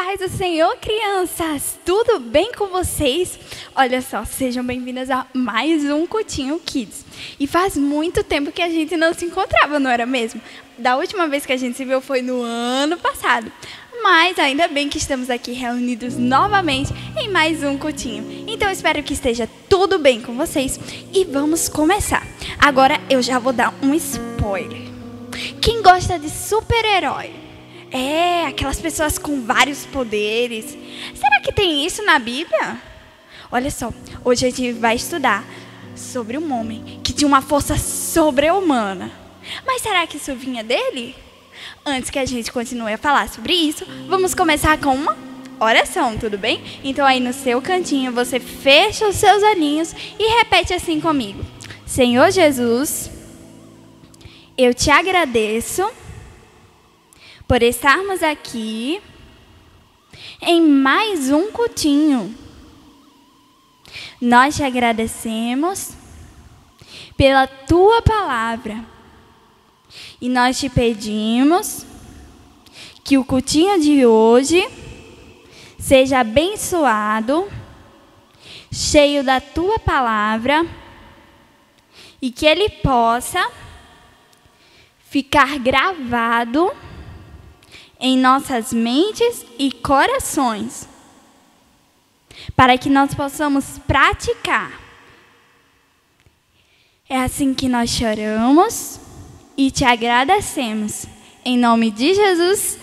paz do Senhor, crianças! Tudo bem com vocês? Olha só, sejam bem-vindas a mais um Cultinho Kids. E faz muito tempo que a gente não se encontrava, não era mesmo? Da última vez que a gente se viu foi no ano passado. Mas ainda bem que estamos aqui reunidos novamente em mais um Cultinho. Então eu espero que esteja tudo bem com vocês e vamos começar. Agora eu já vou dar um spoiler. Quem gosta de super-herói? Aquelas pessoas com vários poderes. Será que tem isso na Bíblia? Olha só, hoje a gente vai estudar sobre um homem que tinha uma força sobre-humana. Mas será que isso vinha dele? Antes que a gente continue a falar sobre isso, vamos começar com uma oração, tudo bem? Então aí no seu cantinho você fecha os seus olhinhos e repete assim comigo. Senhor Jesus, eu te agradeço por estarmos aqui em mais um cultinho. Nós te agradecemos pela tua palavra e nós te pedimos que o cultinho de hoje seja abençoado, cheio da tua palavra e que ele possa ficar gravado em nossas mentes e corações, para que nós possamos praticar. É assim que nós choramos e te agradecemos. Em nome de Jesus,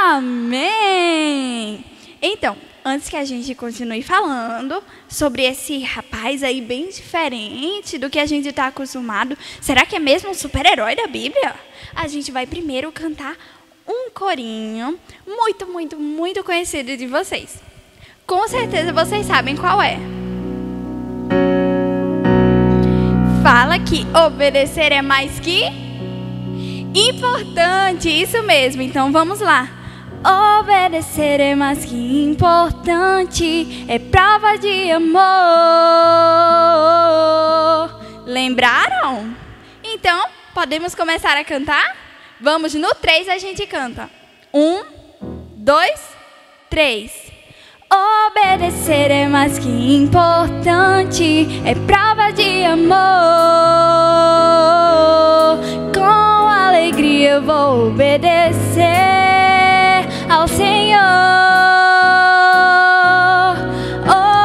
amém! Então, antes que a gente continue falando sobre esse rapaz aí bem diferente do que a gente está acostumado, será que é mesmo um super-herói da Bíblia? A gente vai primeiro cantar um corinho muito conhecido de vocês. Com certeza vocês sabem qual é. Fala que obedecer é mais que importante, isso mesmo. Então vamos lá. Obedecer é mais que importante, é prova de amor. Lembraram? Então, podemos começar a cantar? Vamos, no 3 a gente canta. 1, 2, 3. Obedecer é mais que importante, é prova de amor. Com alegria eu vou obedecer ao Senhor.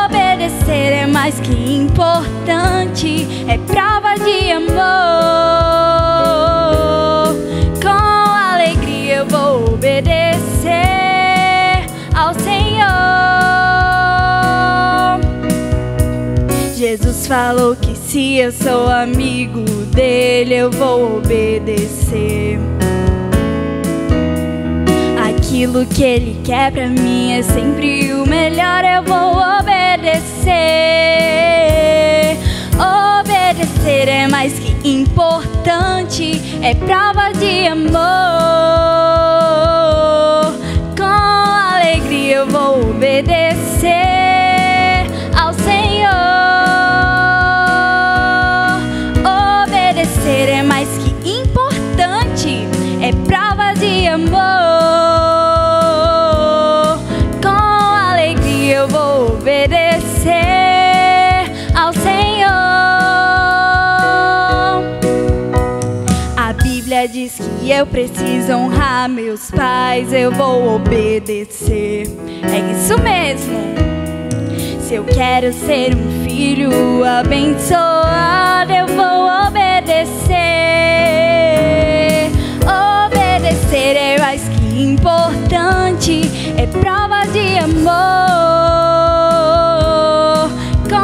Obedecer é mais que importante, é prova de amor. Eu vou obedecer ao Senhor. Jesus falou que se eu sou amigo dele, eu vou obedecer. Aquilo que ele quer pra mim é sempre o melhor, eu vou obedecer. Obedecer é mais que importante, é prova de amor. Com alegria eu vou obedecer ao Senhor. Obedecer é mais que importante, é prova de amor. Com alegria eu vou obedecer ao Senhor. A Bíblia diz que eu preciso honrar meus pais, eu vou obedecer. É isso mesmo. Se eu quero ser um filho abençoado, eu vou obedecer. Obedecer é mais que importante, é prova de amor. Com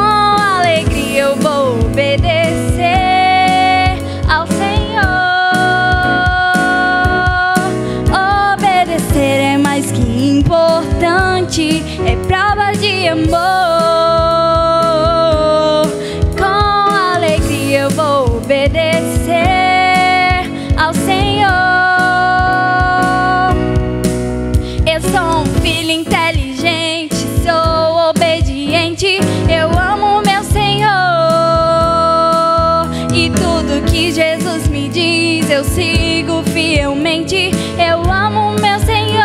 alegria eu vou obedecer ao Senhor. Obedecer é mais que importante, é prova de amor. Com alegria eu vou obedecer ao Senhor. Eu sou um filho inteligente, sou obediente, eu amo meu Senhor. E tudo que Jesus me diz eu sigo fielmente, eu amo meu Senhor.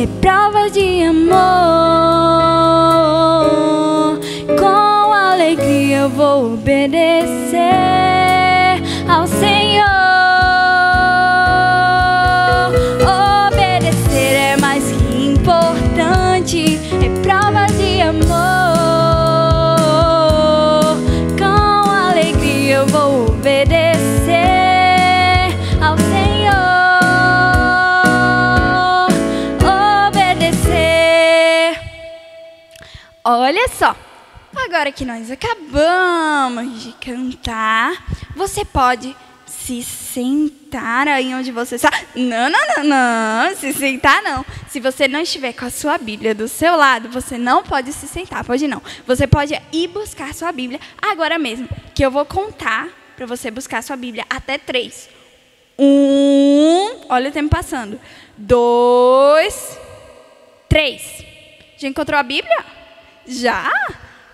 é prova de amor. Com alegria eu vou obedecer ao Senhor. Obedecer é mais que importante, é prova de amor. Com alegria eu vou obedecer ao Senhor. Obedecer. Olha só, agora que nós acabamos de cantar, você pode se sentar aí onde você está. Não, se sentar não. Se você não estiver com a sua Bíblia do seu lado, você não pode se sentar, pode não. Você pode ir buscar sua Bíblia agora mesmo, que eu vou contar para você buscar sua Bíblia até 3. 1, olha o tempo passando. 2, 3. Já encontrou a Bíblia? Já?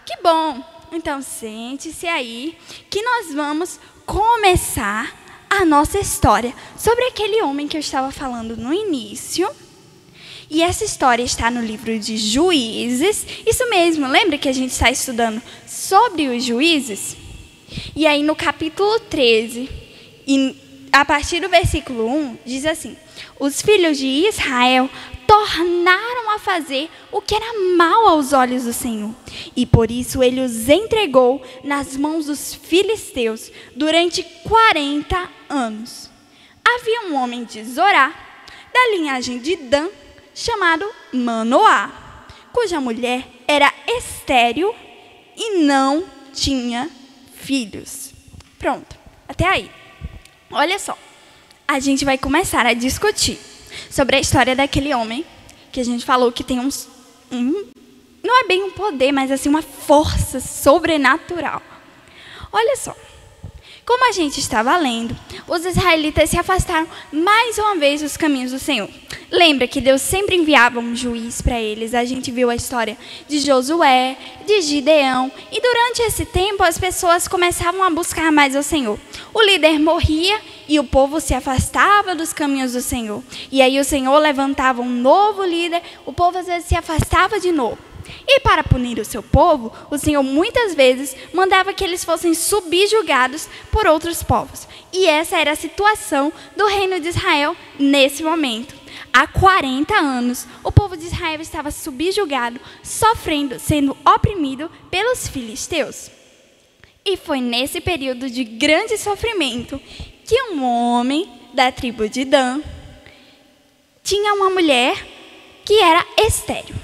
Que bom. Então, sente-se aí que nós vamos começar a nossa história sobre aquele homem que eu estava falando no início. E essa história está no livro de Juízes. Isso mesmo, lembra que a gente está estudando sobre os juízes? E aí no capítulo 13, e a partir do versículo 1, diz assim: os filhos de Israel tornaram a fazer o que era mal aos olhos do Senhor, e por isso ele os entregou nas mãos dos filisteus durante 40 anos. Havia um homem de Zorá, da linhagem de Dan, chamado Manoá, cuja mulher era estéril e não tinha filhos. Pronto, até aí. Olha só, a gente vai começar a discutir sobre a história daquele homem que a gente falou que tem não é bem um poder, mas assim uma força sobrenatural. Olha só, como a gente estava lendo, os israelitas se afastaram mais uma vez dos caminhos do Senhor. Lembra que Deus sempre enviava um juiz para eles. A gente viu a história de Josué, de Gideão. E durante esse tempo as pessoas começavam a buscar mais o Senhor. O líder morria e o povo se afastava dos caminhos do Senhor. E aí o Senhor levantava um novo líder, o povo às vezes se afastava de novo. E para punir o seu povo, o Senhor muitas vezes mandava que eles fossem subjugados por outros povos. E essa era a situação do reino de Israel nesse momento. Há 40 anos, o povo de Israel estava subjugado, sofrendo, sendo oprimido pelos filisteus. E foi nesse período de grande sofrimento que um homem da tribo de Dan tinha uma mulher que era estéril.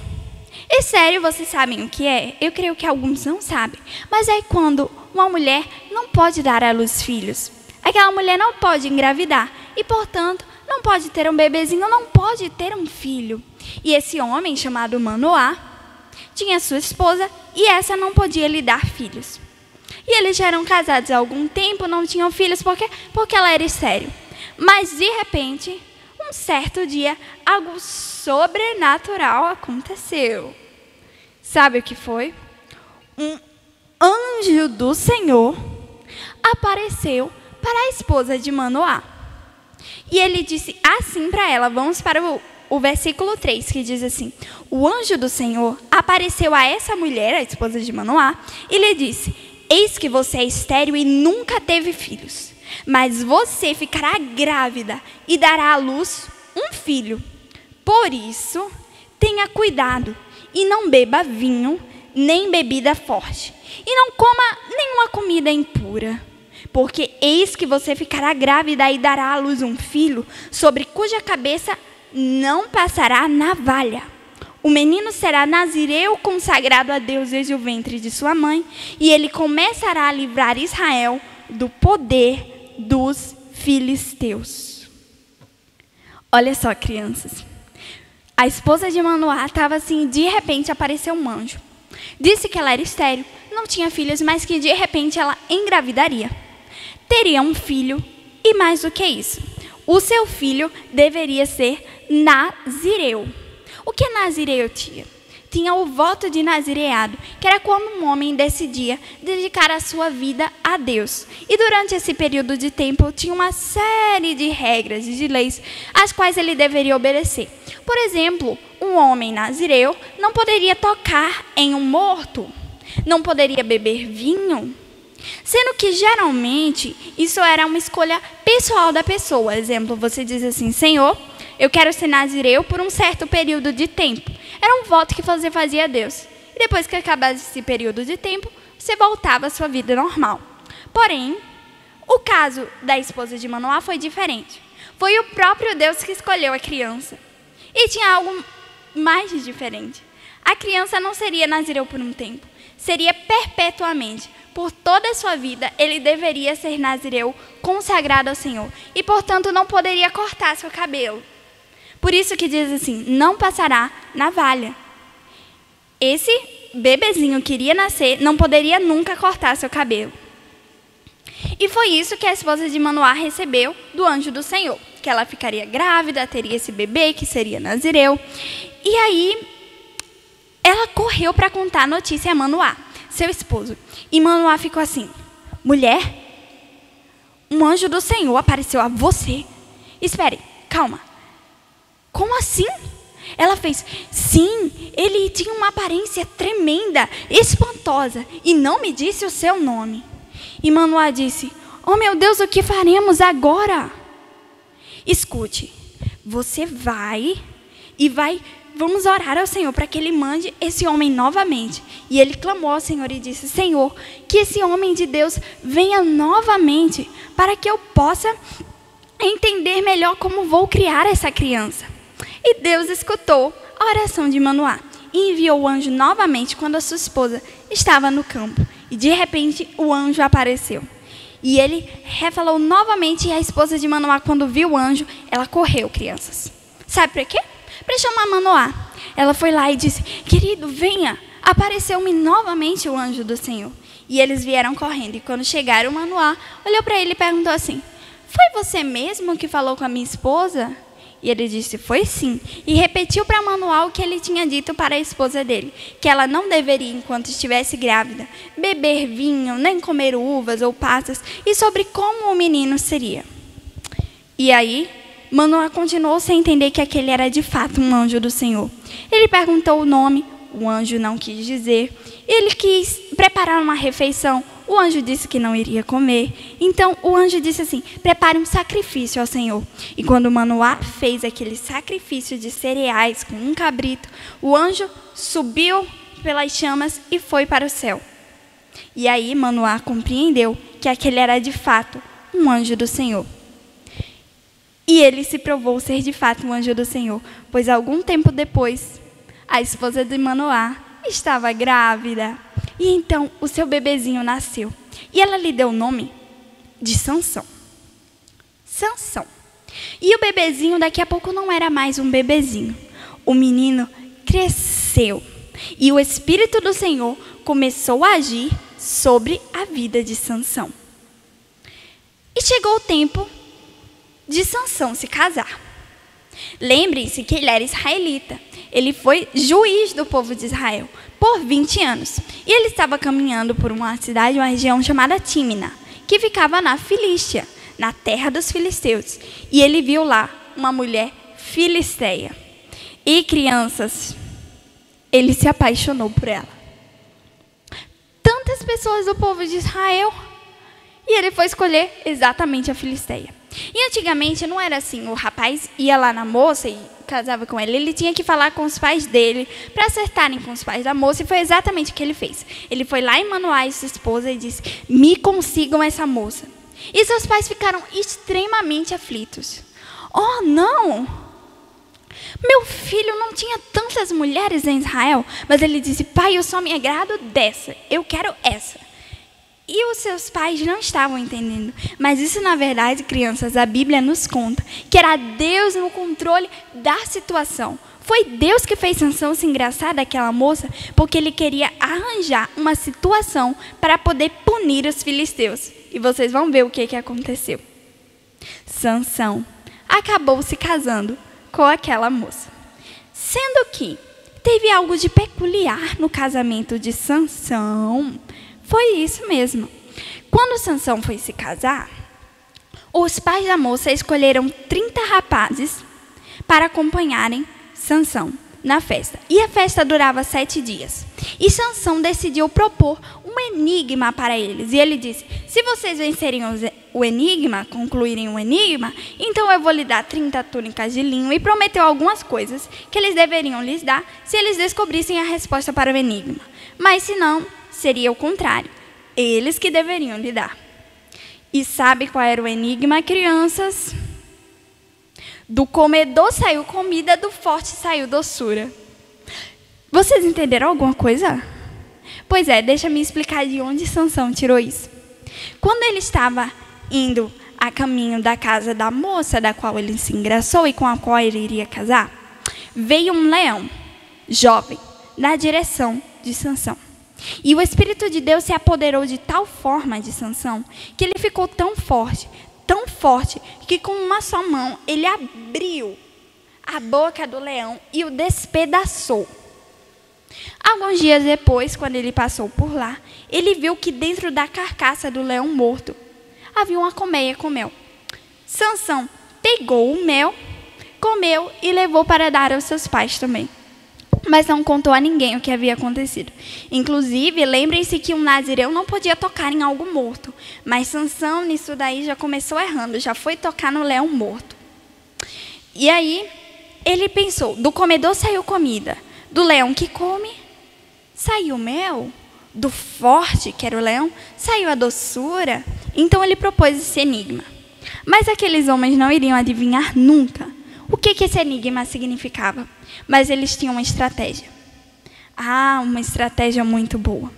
Estéril, vocês sabem o que é? Eu creio que alguns não sabem. Mas é quando uma mulher não pode dar à luz filhos. Aquela mulher não pode engravidar e, portanto, não pode ter um bebezinho, não pode ter um filho. E esse homem, chamado Manoá, tinha sua esposa e essa não podia lhe dar filhos. E eles já eram casados há algum tempo, não tinham filhos porque ela era estéril. Mas, de repente, um certo dia, algo sobrenatural aconteceu. Sabe o que foi? Um anjo do Senhor apareceu para a esposa de Manoá. E ele disse assim para ela, vamos para o versículo 3, que diz assim: o anjo do Senhor apareceu a essa mulher, a esposa de Manoá, e lhe disse: eis que você é estéril e nunca teve filhos, mas você ficará grávida e dará à luz um filho. Por isso, tenha cuidado e não beba vinho, nem bebida forte, e não coma nenhuma comida impura. Porque eis que você ficará grávida e dará à luz um filho, sobre cuja cabeça não passará navalha. O menino será nazireu, consagrado a Deus desde o ventre de sua mãe, e ele começará a livrar Israel do poder dos filisteus. Olha só, crianças. A esposa de Manoá estava assim, de repente apareceu um anjo. Disse que ela era estéril, não tinha filhos, mas que de repente ela engravidaria. Teria um filho e mais do que isso, o seu filho deveria ser nazireu. O que nazireu tinha? Tinha o voto de nazireado, que era quando um homem decidia dedicar a sua vida a Deus. E durante esse período de tempo tinha uma série de regras e de leis às quais ele deveria obedecer. Por exemplo, um homem nazireu não poderia tocar em um morto, não poderia beber vinho, sendo que geralmente isso era uma escolha pessoal da pessoa. Exemplo, você diz assim: Senhor, eu quero ser nazireu por um certo período de tempo. Era um voto que você fazia a Deus. E depois que acabasse esse período de tempo, você voltava à sua vida normal. Porém, o caso da esposa de Manoá foi diferente. Foi o próprio Deus que escolheu a criança. E tinha algo mais de diferente. A criança não seria nazireu por um tempo, seria perpetuamente. Por toda a sua vida, ele deveria ser nazireu consagrado ao Senhor. E, portanto, não poderia cortar seu cabelo. Por isso que diz assim: não passará navalha. Esse bebezinho que iria nascer não poderia nunca cortar seu cabelo. E foi isso que a esposa de Manoá recebeu do anjo do Senhor, que ela ficaria grávida, teria esse bebê que seria nazireu. E aí, ela correu para contar a notícia a Manoá, seu esposo. E Manoá ficou assim: mulher, um anjo do Senhor apareceu a você? Espere, calma. Como assim? Ela fez: sim, ele tinha uma aparência tremenda, espantosa, e não me disse o seu nome. E Manoá disse: oh meu Deus, o que faremos agora? Escute, você vamos orar ao Senhor para que Ele mande esse homem novamente. E ele clamou ao Senhor e disse: Senhor, que esse homem de Deus venha novamente, para que eu possa entender melhor como vou criar essa criança. E Deus escutou a oração de Manoá e enviou o anjo novamente quando a sua esposa estava no campo. E de repente o anjo apareceu. E ele falou novamente, e a esposa de Manoá, quando viu o anjo, ela correu, crianças. Sabe por quê? Para chamar Manoá. Ela foi lá e disse: querido, venha. Apareceu-me novamente o anjo do Senhor. E eles vieram correndo. E quando chegaram, Manoá olhou para ele e perguntou assim: foi você mesmo que falou com a minha esposa? E ele disse: foi sim. E repetiu para Manoá o que ele tinha dito para a esposa dele, que ela não deveria, enquanto estivesse grávida, beber vinho, nem comer uvas ou passas, e sobre como o menino seria. E aí, Manoá continuou sem entender que aquele era de fato um anjo do Senhor. Ele perguntou o nome, o anjo não quis dizer. Ele quis preparar uma refeição, o anjo disse que não iria comer. Então o anjo disse assim: prepare um sacrifício ao Senhor. E quando Manoá fez aquele sacrifício de cereais com um cabrito, o anjo subiu pelas chamas e foi para o céu. E aí Manoá compreendeu que aquele era de fato um anjo do Senhor. E ele se provou ser de fato um anjo do Senhor, pois algum tempo depois, a esposa de Manoá estava grávida. E então o seu bebezinho nasceu. E ela lhe deu o nome de Sansão. Sansão. E o bebezinho daqui a pouco não era mais um bebezinho. O menino cresceu. E o Espírito do Senhor começou a agir sobre a vida de Sansão. E chegou o tempo de Sansão se casar. Lembrem-se que ele era israelita. Ele foi juiz do povo de Israel por 20 anos. E ele estava caminhando por uma cidade, uma região chamada Tímina, que ficava na Filístia, na terra dos filisteus. E ele viu lá uma mulher filisteia. E, crianças, ele se apaixonou por ela. Tantas pessoas do povo de Israel. E ele foi escolher exatamente a filisteia. E antigamente não era assim, o rapaz ia lá na moça e casava com ela, ele tinha que falar com os pais dele para acertarem com os pais da moça, e foi exatamente o que ele fez. Ele foi lá em Manoá e sua esposa e disse: me consigam essa moça. E seus pais ficaram extremamente aflitos. Oh, não! Meu filho não tinha tantas mulheres em Israel, mas ele disse: pai, eu só me agrado dessa, eu quero essa. E os seus pais não estavam entendendo. Mas isso, na verdade, crianças, a Bíblia nos conta que era Deus no controle da situação. Foi Deus que fez Sansão se engraçar daquela moça, porque ele queria arranjar uma situação para poder punir os filisteus. E vocês vão ver o que aconteceu. Sansão acabou se casando com aquela moça. Sendo que teve algo de peculiar no casamento de Sansão. Foi isso mesmo. Quando Sansão foi se casar, os pais da moça escolheram 30 rapazes para acompanharem Sansão na festa. E a festa durava 7 dias. E Sansão decidiu propor um enigma para eles. E ele disse: se vocês vencerem o enigma, concluírem o enigma, então eu vou lhe dar 30 túnicas de linho. E prometeu algumas coisas que eles deveriam lhes dar se eles descobrissem a resposta para o enigma. Mas se não, seria o contrário. Eles que deveriam lhe dar. E sabe qual era o enigma, crianças? Do comedor saiu comida, do forte saiu doçura. Vocês entenderam alguma coisa? Pois é, deixa-me explicar de onde Sansão tirou isso. Quando ele estava indo a caminho da casa da moça da qual ele se engraçou e com a qual ele iria casar, veio um leão, jovem, na direção de Sansão. E o Espírito de Deus se apoderou de tal forma de Sansão que ele ficou tão forte, que com uma só mão ele abriu a boca do leão e o despedaçou. Alguns dias depois, quando ele passou por lá, ele viu que dentro da carcaça do leão morto havia uma colmeia com mel. Sansão pegou o mel, comeu e levou para dar aos seus pais também. Mas não contou a ninguém o que havia acontecido. Inclusive, lembrem-se que um nazireu não podia tocar em algo morto. Mas Sansão, nisso daí, já começou errando, já foi tocar no leão morto. E aí, ele pensou, do comedor saiu comida, do leão que come, saiu mel, do forte, que era o leão, saiu a doçura. Então ele propôs esse enigma. Mas aqueles homens não iriam adivinhar nunca o que esse enigma significava. Mas eles tinham uma estratégia. Uma estratégia muito boa.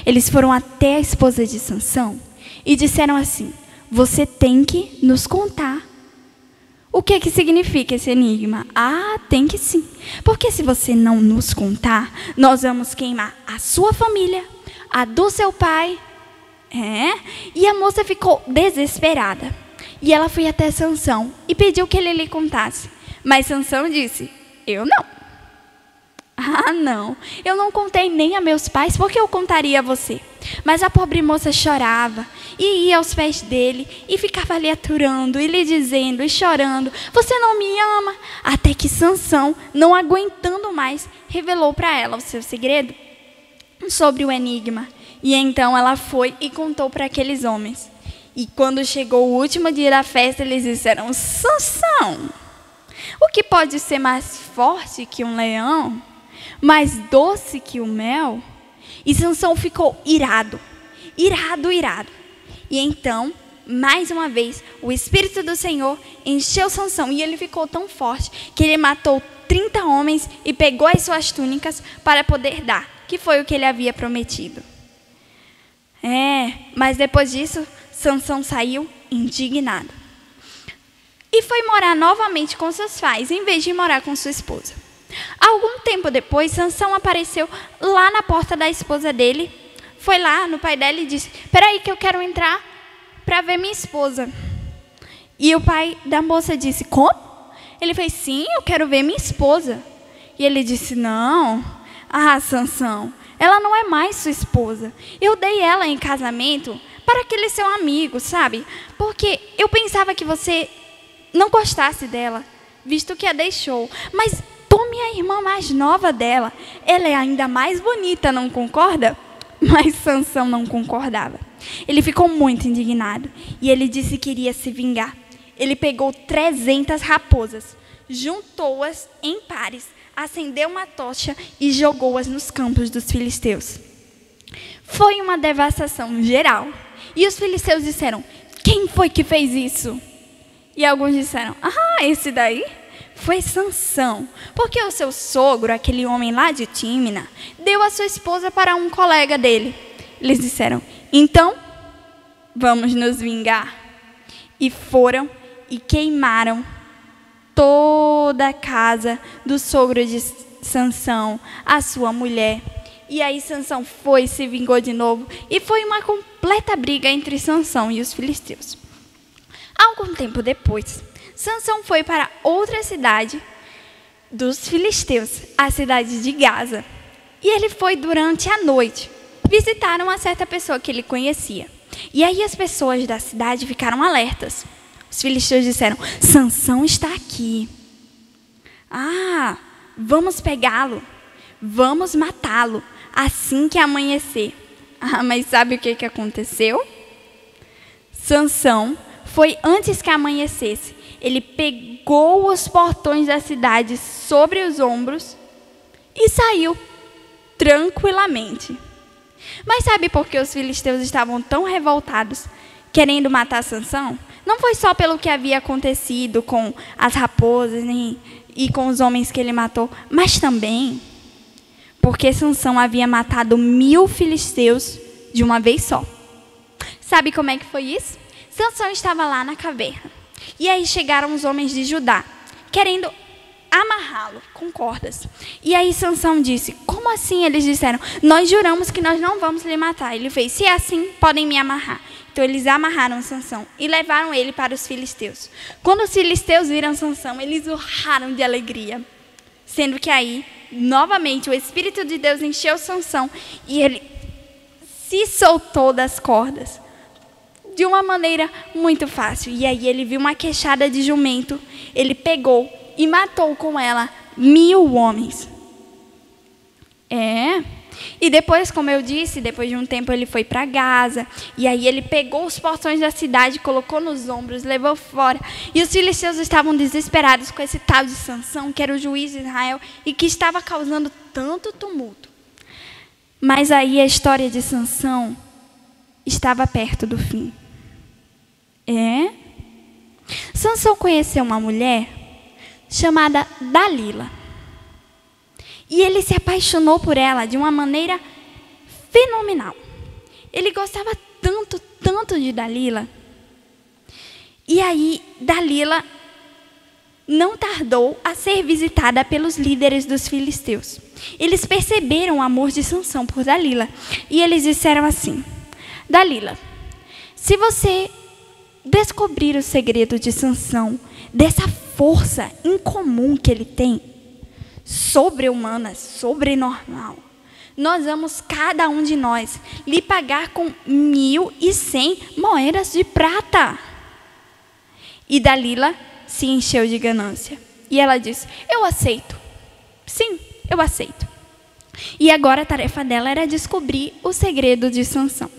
Eles foram até a esposa de Sansão e disseram assim: você tem que nos contar o que significa esse enigma. Tem que sim. Porque se você não nos contar, nós vamos queimar a sua família, a do seu pai. E a moça ficou desesperada. E ela foi até Sansão e pediu que ele lhe contasse. Mas Sansão disse: eu não. Não, eu não contei nem a meus pais, porque eu contaria a você. Mas a pobre moça chorava e ia aos pés dele e ficava ali aturando e lhe dizendo e chorando: você não me ama? Até que Sansão, não aguentando mais, revelou para ela o seu segredo sobre o enigma. E então ela foi e contou para aqueles homens. E quando chegou o último dia da festa, eles disseram: Sansão, o que pode ser mais forte que um leão, mais doce que o mel? E Sansão ficou irado. E então, mais uma vez, o Espírito do Senhor encheu Sansão. E ele ficou tão forte que ele matou 30 homens e pegou as suas túnicas para poder dar, que foi o que ele havia prometido. Mas depois disso, Sansão saiu indignado. E foi morar novamente com seus pais, em vez de morar com sua esposa. Algum tempo depois, Sansão apareceu lá na porta da esposa dele. Foi lá no pai dela e disse: espera aí que eu quero entrar para ver minha esposa. E o pai da moça disse: como? Ele fez: sim, eu quero ver minha esposa. E ele disse: não, Sansão, ela não é mais sua esposa. Eu dei ela em casamento para aquele seu amigo, sabe? Porque eu pensava que você não gostasse dela, visto que a deixou. Mas tome a irmã mais nova dela. Ela é ainda mais bonita, não concorda? Mas Sansão não concordava. Ele ficou muito indignado e ele disse que iria se vingar. Ele pegou 300 raposas, juntou-as em pares, acendeu uma tocha e jogou-as nos campos dos filisteus. Foi uma devastação geral. E os filisteus disseram: quem foi que fez isso? E alguns disseram: esse daí foi Sansão, porque o seu sogro, aquele homem lá de Tímina, deu a sua esposa para um colega dele. Eles disseram: então, vamos nos vingar. E foram e queimaram toda a casa do sogro de Sansão, a sua mulher. E aí Sansão foi e se vingou de novo. E foi uma completa briga entre Sansão e os filisteus. Algum tempo depois, Sansão foi para outra cidade dos filisteus, a cidade de Gaza. E ele foi durante a noite visitar uma certa pessoa que ele conhecia. E aí as pessoas da cidade ficaram alertas. Os filisteus disseram: Sansão está aqui. vamos pegá-lo, vamos matá-lo assim que amanhecer. Ah, mas sabe o que aconteceu? Sansão foi antes que amanhecesse. Ele pegou os portões da cidade sobre os ombros e saiu tranquilamente. Mas sabe por que os filisteus estavam tão revoltados, querendo matar Sansão? Não foi só pelo que havia acontecido com as raposas e com os homens que ele matou, mas também porque Sansão havia matado 1000 filisteus de uma vez só. Sabe como é que foi isso? Sansão estava lá na caverna. E aí chegaram os homens de Judá, querendo amarrá-lo com cordas. E aí Sansão disse, como assim? Eles disseram, nós juramos que nós não vamos lhe matar. Ele fez, se é assim, podem me amarrar. Então eles amarraram Sansão e levaram ele para os filisteus. Quando os filisteus viram Sansão, eles urraram de alegria. Sendo que aí, novamente, o Espírito de Deus encheu Sansão e ele se soltou das cordas de uma maneira muito fácil. E aí ele viu uma queixada de jumento, ele pegou e matou com ela 1000 homens. E depois, como eu disse, depois de um tempo ele foi para Gaza. E aí ele pegou os portões da cidade, colocou nos ombros, levou fora. E os filisteus estavam desesperados com esse tal de Sansão, que era o juiz de Israel, e que estava causando tanto tumulto. Mas aí a história de Sansão estava perto do fim. Sansão conheceu uma mulher chamada Dalila. E ele se apaixonou por ela de uma maneira fenomenal. Ele gostava tanto, tanto de Dalila. E aí, Dalila não tardou a ser visitada pelos líderes dos filisteus. Eles perceberam o amor de Sansão por Dalila. E eles disseram assim, Dalila, se você descobrir o segredo de Sansão, dessa força incomum que ele tem, sobre-humana, sobrenormal, nós vamos, cada um de nós, lhe pagar com 1.100 moedas de prata. E Dalila se encheu de ganância. E ela disse, eu aceito. Sim, eu aceito. E agora a tarefa dela era descobrir o segredo de Sansão.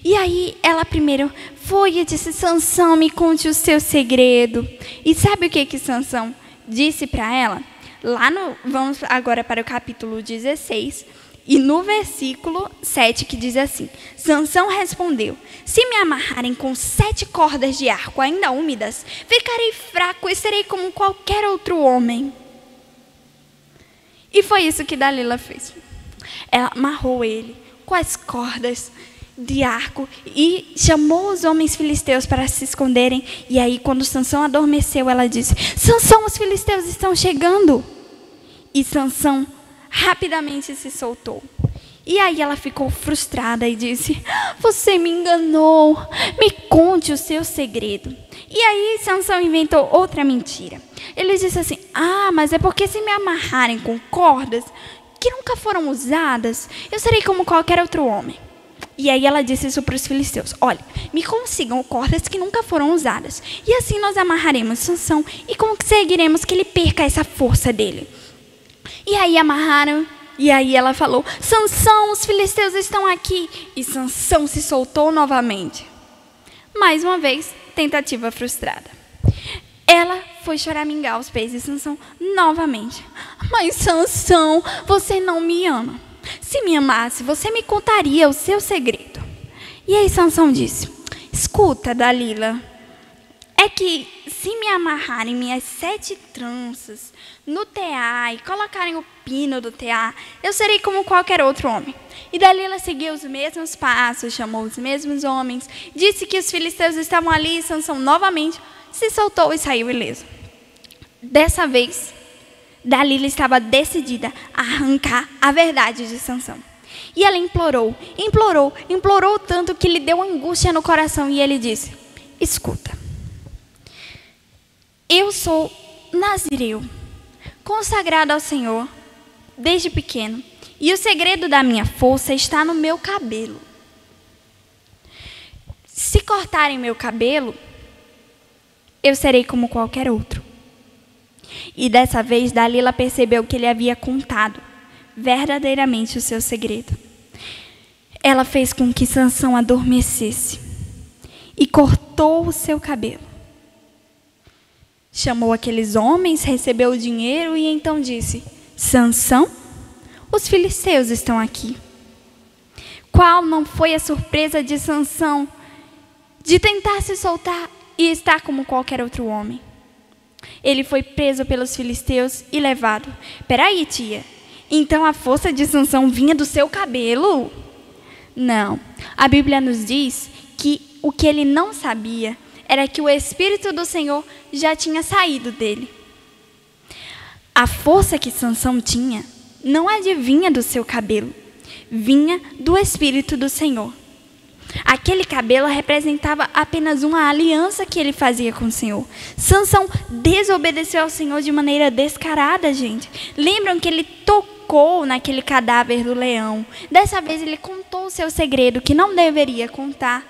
E aí ela primeiro foi e disse, Sansão, me conte o seu segredo. E sabe o que Sansão disse para ela? Vamos agora para o capítulo 16, e no versículo 7, que diz assim, Sansão respondeu, se me amarrarem com 7 cordas de arco ainda úmidas, ficarei fraco e serei como qualquer outro homem. E foi isso que Dalila fez. Ela amarrou ele com as cordas de arco e chamou os homens filisteus para se esconderem. E aí, quando Sansão adormeceu, ela disse, Sansão, os filisteus estão chegando. E Sansão rapidamente se soltou. E aí ela ficou frustrada e disse, você me enganou, me conte o seu segredo. E aí Sansão inventou outra mentira. Ele disse assim, mas é porque se me amarrarem com cordas que nunca foram usadas, eu serei como qualquer outro homem. E aí ela disse isso para os filisteus, olha, me consigam cordas que nunca foram usadas. E assim nós amarraremos Sansão e conseguiremos que ele perca essa força dele. E aí amarraram, e aí ela falou, Sansão, os filisteus estão aqui. E Sansão se soltou novamente. Mais uma vez, tentativa frustrada. Ela foi choramingar aos pés de Sansão novamente. Mas Sansão, você não me ama. Se me amasse, você me contaria o seu segredo. E aí Sansão disse, escuta, Dalila, é que se me amarrarem minhas 7 tranças no tear e colocarem o pino do tear, eu serei como qualquer outro homem. E Dalila seguiu os mesmos passos, chamou os mesmos homens, disse que os filisteus estavam ali e Sansão novamente se soltou e saiu ileso. Dessa vez, Dalila estava decidida a arrancar a verdade de Sansão. E ela implorou tanto que lhe deu angústia no coração. E ele disse, escuta, eu sou nazireu, consagrado ao Senhor desde pequeno. E o segredo da minha força está no meu cabelo. Se cortarem meu cabelo, eu serei como qualquer outro. E dessa vez, Dalila percebeu que ele havia contado verdadeiramente o seu segredo. Ela fez com que Sansão adormecesse e cortou o seu cabelo. Chamou aqueles homens, recebeu o dinheiro e então disse: Sansão, os filisteus estão aqui. Qual não foi a surpresa de Sansão de tentar se soltar e estar como qualquer outro homem? Ele foi preso pelos filisteus e levado. Peraí, tia, então a força de Sansão vinha do seu cabelo? Não, a Bíblia nos diz que o que ele não sabia era que o Espírito do Senhor já tinha saído dele. A força que Sansão tinha não adivinha do seu cabelo, vinha do Espírito do Senhor. Aquele cabelo representava apenas uma aliança que ele fazia com o Senhor. Sansão desobedeceu ao Senhor de maneira descarada, gente. Lembram que ele tocou naquele cadáver do leão? Dessa vez ele contou o seu segredo que não deveria contar.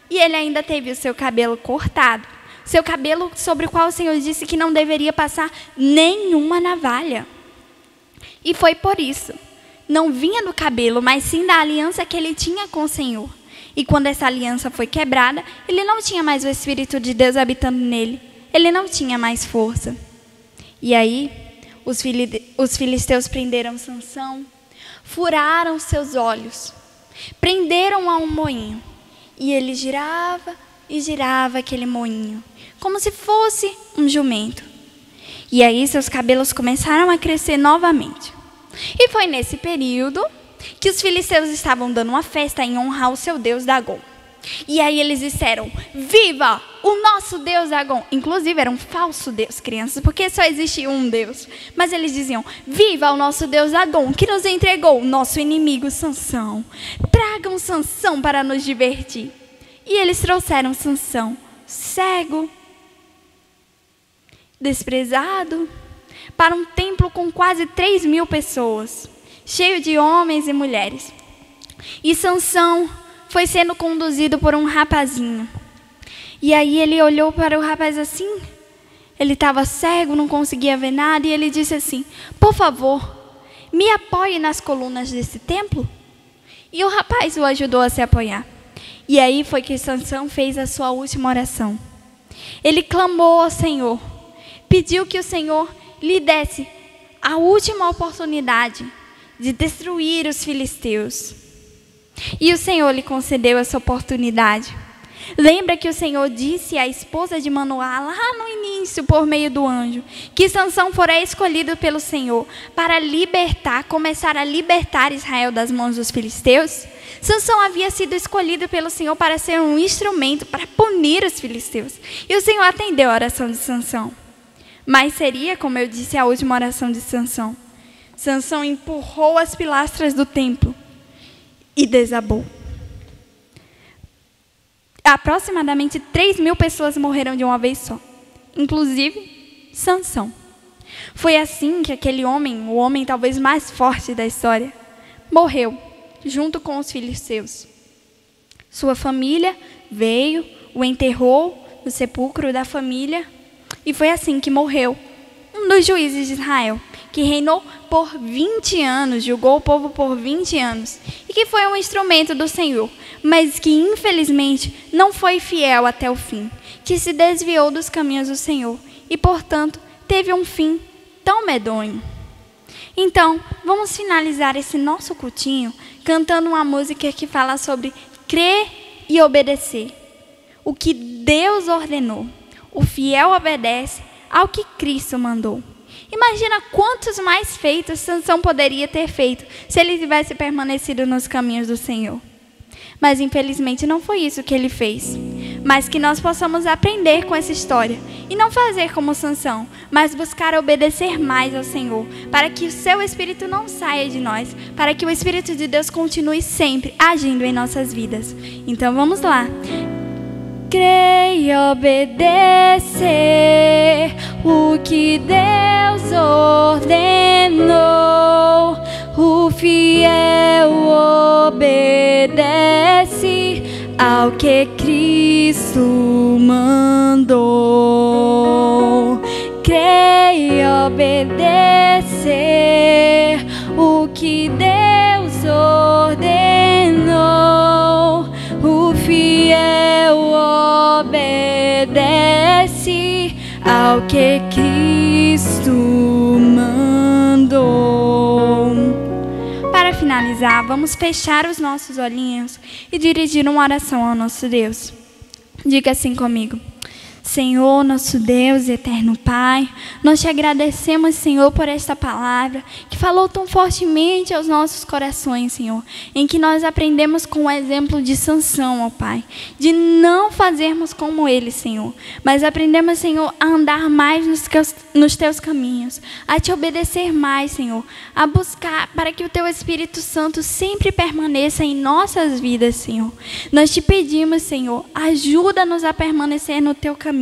E ele ainda teve o seu cabelo cortado. Seu cabelo sobre o qual o Senhor disse que não deveria passar nenhuma navalha. E foi por isso. Não vinha do cabelo, mas sim da aliança que ele tinha com o Senhor. E quando essa aliança foi quebrada, ele não tinha mais o Espírito de Deus habitando nele. Ele não tinha mais força. E aí, os filisteus prenderam Sansão, furaram seus olhos, prenderam a um moinho. E ele girava e girava aquele moinho, como se fosse um jumento. E aí seus cabelos começaram a crescer novamente. E foi nesse período que os filisteus estavam dando uma festa em honrar o seu deus Dagom. E aí eles disseram: viva o nosso deus Dagom. Inclusive era um falso deus, crianças, porque só existia um deus. Mas eles diziam: viva o nosso deus Dagom, que nos entregou o nosso inimigo Sansão. Tragam Sansão para nos divertir. E eles trouxeram Sansão, cego, desprezado, para um templo com quase 3.000 pessoas, cheio de homens e mulheres. E Sansão foi sendo conduzido por um rapazinho. E aí ele olhou para o rapaz assim, ele estava cego, não conseguia ver nada, e ele disse assim: por favor, me apoie nas colunas desse templo. E o rapaz o ajudou a se apoiar. E aí foi que Sansão fez a sua última oração. Ele clamou ao Senhor, pediu que o Senhor lhe desse a última oportunidade de destruir os filisteus. E o Senhor lhe concedeu essa oportunidade. Lembra que o Senhor disse à esposa de Manoá, lá no início, por meio do anjo, que Sansão fora escolhido pelo Senhor para começar a libertar Israel das mãos dos filisteus? Sansão havia sido escolhido pelo Senhor para ser um instrumento para punir os filisteus. E o Senhor atendeu a oração de Sansão. Mas seria, como eu disse, a última oração de Sansão. Sansão empurrou as pilastras do templo e desabou. Aproximadamente 3.000 pessoas morreram de uma vez só, inclusive Sansão. Foi assim que aquele homem, o homem talvez mais forte da história, morreu junto com os filisteus. Sua família veio, o enterrou no sepulcro da família, e foi assim que morreu um dos juízes de Israel, que reinou por 20 anos, julgou o povo por 20 anos, e que foi um instrumento do Senhor, mas que infelizmente não foi fiel até o fim, que se desviou dos caminhos do Senhor e, portanto, teve um fim tão medonho. Então, vamos finalizar esse nosso cultinho cantando uma música que fala sobre crer e obedecer. O que Deus ordenou, o fiel obedece ao que Cristo mandou. Imagina quantos mais feitos Sansão poderia ter feito se ele tivesse permanecido nos caminhos do Senhor. Mas infelizmente não foi isso que ele fez. Mas que nós possamos aprender com essa história e não fazer como Sansão, mas buscar obedecer mais ao Senhor, para que o seu Espírito não saia de nós, para que o Espírito de Deus continue sempre agindo em nossas vidas. Então vamos lá. Crer e obedecer o que Deus ordenou. O fiel obedece ao que Cristo mandou. Crer e obedecer obedecer o que Deus ordenou. O fiel obedece ao que Cristo mandou. Para finalizar, vamos fechar os nossos olhinhos e dirigir uma oração ao nosso Deus. Diga assim comigo: Senhor, nosso Deus e eterno Pai, nós te agradecemos, Senhor, por esta palavra que falou tão fortemente aos nossos corações, Senhor, em que nós aprendemos com o exemplo de Sansão, ó Pai, de não fazermos como ele, Senhor, mas aprendemos, Senhor, a andar mais nos teus caminhos, a te obedecer mais, Senhor, a buscar para que o teu Espírito Santo sempre permaneça em nossas vidas, Senhor. Nós te pedimos, Senhor, ajuda-nos a permanecer no teu caminho,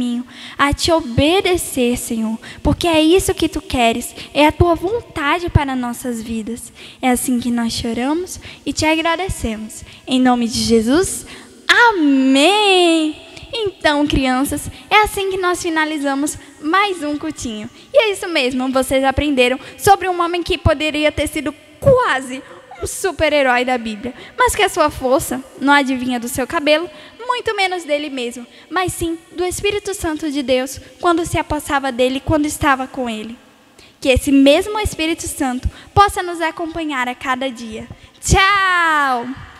a te obedecer, Senhor, porque é isso que tu queres, é a tua vontade para nossas vidas. É assim que nós choramos e te agradecemos. Em nome de Jesus, amém! Então, crianças, é assim que nós finalizamos mais um cultinho. E é isso mesmo, vocês aprenderam sobre um homem que poderia ter sido quase um super-herói da Bíblia, mas que a sua força não adivinha do seu cabelo, muito menos dele mesmo, mas sim do Espírito Santo de Deus, quando se apossava dele, quando estava com ele. Que esse mesmo Espírito Santo possa nos acompanhar a cada dia. Tchau!